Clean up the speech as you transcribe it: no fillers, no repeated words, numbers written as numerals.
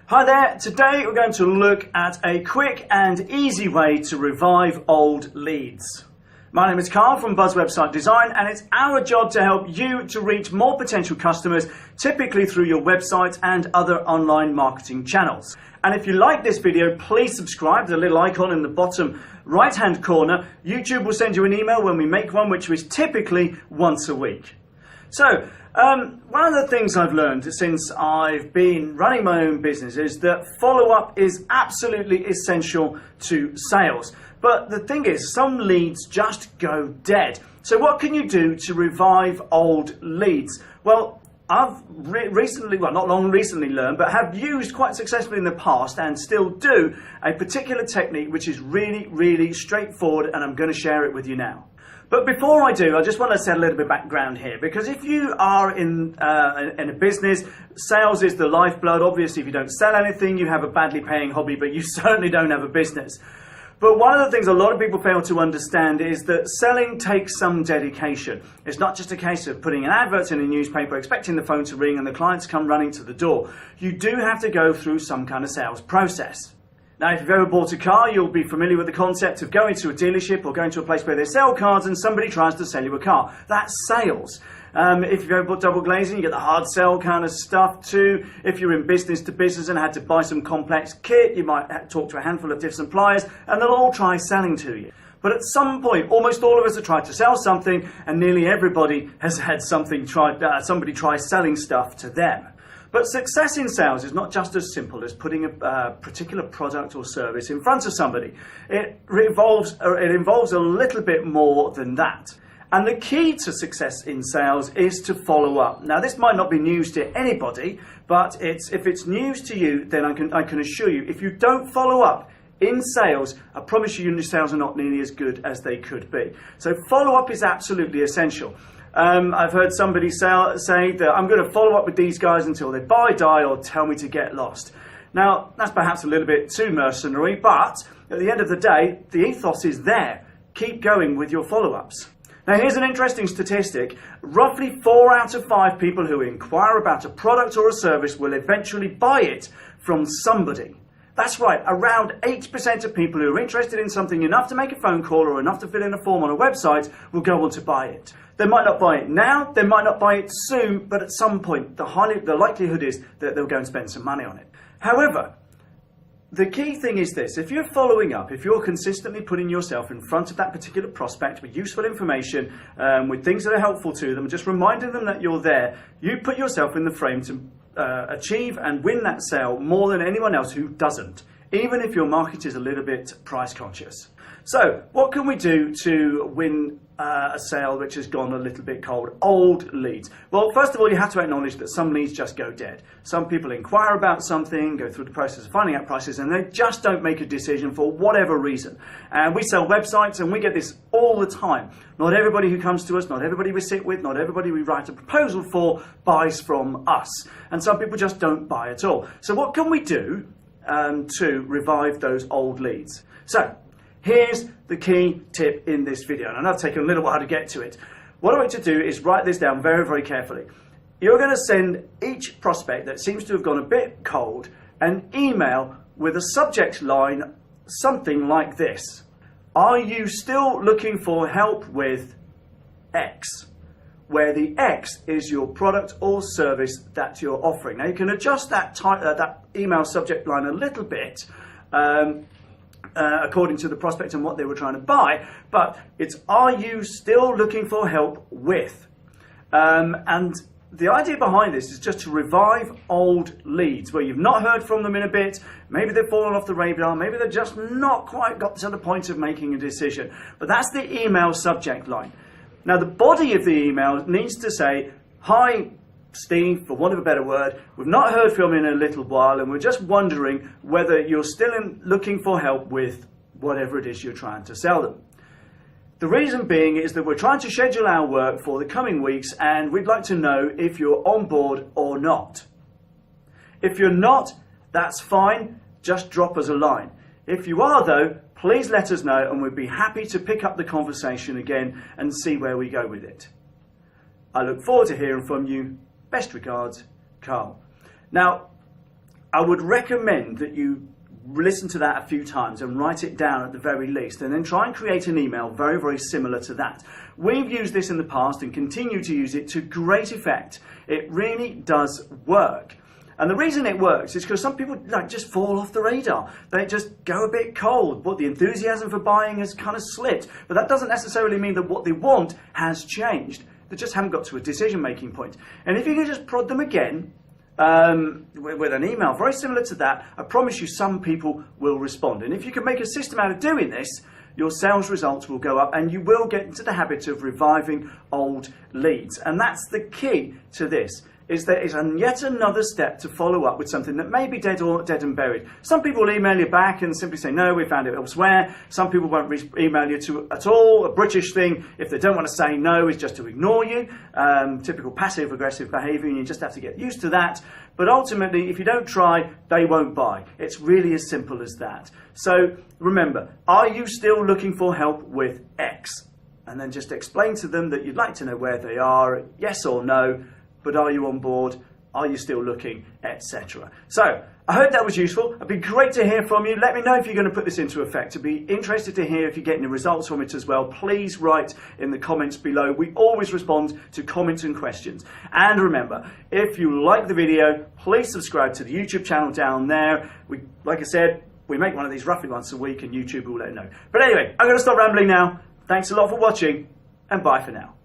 Hi there, today we're going to look at a quick and easy way to revive old leads. My name is Carl from Buzz Website Design, and it's our job to help you to reach more potential customers, typically through your website and other online marketing channels. And if you like this video, please subscribe. There's a little icon in the bottom right hand corner. YouTube will send you an email when we make one, which is typically once a week. So, one of the things I've learned since I've been running my own business is that follow-up is absolutely essential to sales. But the thing is, some leads just go dead. So what can you do to revive old leads? Well, I've not long recently learned, but have used quite successfully in the past and still do a particular technique which is really straightforward, and I'm going to share it with you now. But before I do, I just want to set a little bit of background here, because if you are in a business, sales is the lifeblood. Obviously, if you don't sell anything, you have a badly paying hobby, but you certainly don't have a business. But one of the things a lot of people fail to understand is that selling takes some dedication. It's not just a case of putting an advert in a newspaper, expecting the phone to ring and the clients come running to the door. You do have to go through some kind of sales process. Now, if you've ever bought a car, you'll be familiar with the concept of going to a dealership or going to a place where they sell cars and somebody tries to sell you a car. That's sales. If you've ever bought double glazing, you get the hard sell kind of stuff too. If you're in business to business and had to buy some complex kit, you might talk to a handful of different suppliers and they'll all try selling to you. But at some point, almost all of us have tried to sell something, and nearly everybody has had somebody try selling stuff to them. But success in sales is not just as simple as putting a particular product or service in front of somebody. It involves a little bit more than that. And the key to success in sales is to follow up. Now, this might not be news to anybody, but if it's news to you, then I can assure you, if you don't follow up in sales, I promise you your sales are not nearly as good as they could be. So follow-up is absolutely essential. I've heard somebody say that I'm going to follow up with these guys until they buy, die, or tell me to get lost. Now, that's perhaps a little bit too mercenary, but at the end of the day, the ethos is there. Keep going with your follow-ups. Now, here's an interesting statistic. Roughly 4 out of 5 people who inquire about a product or a service will eventually buy it from somebody. That's right, around 8% of people who are interested in something enough to make a phone call or enough to fill in a form on a website will go on to buy it. They might not buy it now, they might not buy it soon, but at some point the likelihood is that they'll go and spend some money on it. However, the key thing is this: if you're following up, if you're consistently putting yourself in front of that particular prospect with useful information, with things that are helpful to them, just reminding them that you're there, you put yourself in the frame to achieve and win that sale more than anyone else who doesn't, even if your market is a little bit price conscious. So what can we do to win a sale which has gone a little bit cold? Old leads. Well, first of all, you have to acknowledge that some leads just go dead. Some people inquire about something, go through the process of finding out prices, and they just don't make a decision for whatever reason. And we sell websites, and we get this all the time. Not everybody who comes to us, not everybody we sit with, not everybody we write a proposal for buys from us. And some people just don't buy at all. So what can we do to revive those old leads? So here's the key tip in this video, and I know it's taken a little while to get to it. What I want you to do is write this down very carefully. You're going to send each prospect that seems to have gone a bit cold an email with a subject line something like this: are you still looking for help with X? Where the X is your product or service that you're offering. Now, you can adjust that email subject line a little bit according to the prospect and what they were trying to buy, but it's, are you still looking for help with? And the idea behind this is just to revive old leads where you've not heard from them in a bit. Maybe they've fallen off the radar, maybe they've just not quite got to the point of making a decision. But that's the email subject line. Now, the body of the email needs to say, hi, Steve, for want of a better word, we've not heard from you in a little while, and we're just wondering whether you're still looking for help with whatever it is you're trying to sell them. The reason being is that we're trying to schedule our work for the coming weeks, and we'd like to know if you're on board or not. If you're not, that's fine, just drop us a line. If you are, though, please let us know, and we'd be happy to pick up the conversation again and see where we go with it. I look forward to hearing from you. Best regards, Carl. Now, I would recommend that you listen to that a few times and write it down at the very least, and then try and create an email very, very similar to that. We've used this in the past and continue to use it to great effect. It really does work. And the reason it works is because some people just fall off the radar. They just go a bit cold. But the enthusiasm for buying has kind of slipped. But that doesn't necessarily mean that what they want has changed. They just haven't got to a decision-making point. And if you can just prod them again, with an email very similar to that, I promise you some people will respond. And if you can make a system out of doing this, your sales results will go up and you will get into the habit of reviving old leads. And that's the key to this. Is there is yet another step to follow up with something that may be dead and buried. Some people will email you back and simply say, no, we found it elsewhere. Some people won't email you at all. A British thing, if they don't want to say no, is just to ignore you. Typical passive-aggressive behaviour, and you just have to get used to that. But ultimately, if you don't try, they won't buy. It's really as simple as that. So remember, are you still looking for help with X? And then just explain to them that you'd like to know where they are, yes or no. But are you on board? Are you still looking? Etc. So, I hope that was useful. It'd be great to hear from you. Let me know if you're going to put this into effect. I'd be interested to hear if you're getting the results from it as well. Please write in the comments below. We always respond to comments and questions. And remember, if you like the video, please subscribe to the YouTube channel down there. Like I said, we make one of these roughly once a week and YouTube will let you know. But anyway, I'm going to stop rambling now. Thanks a lot for watching and bye for now.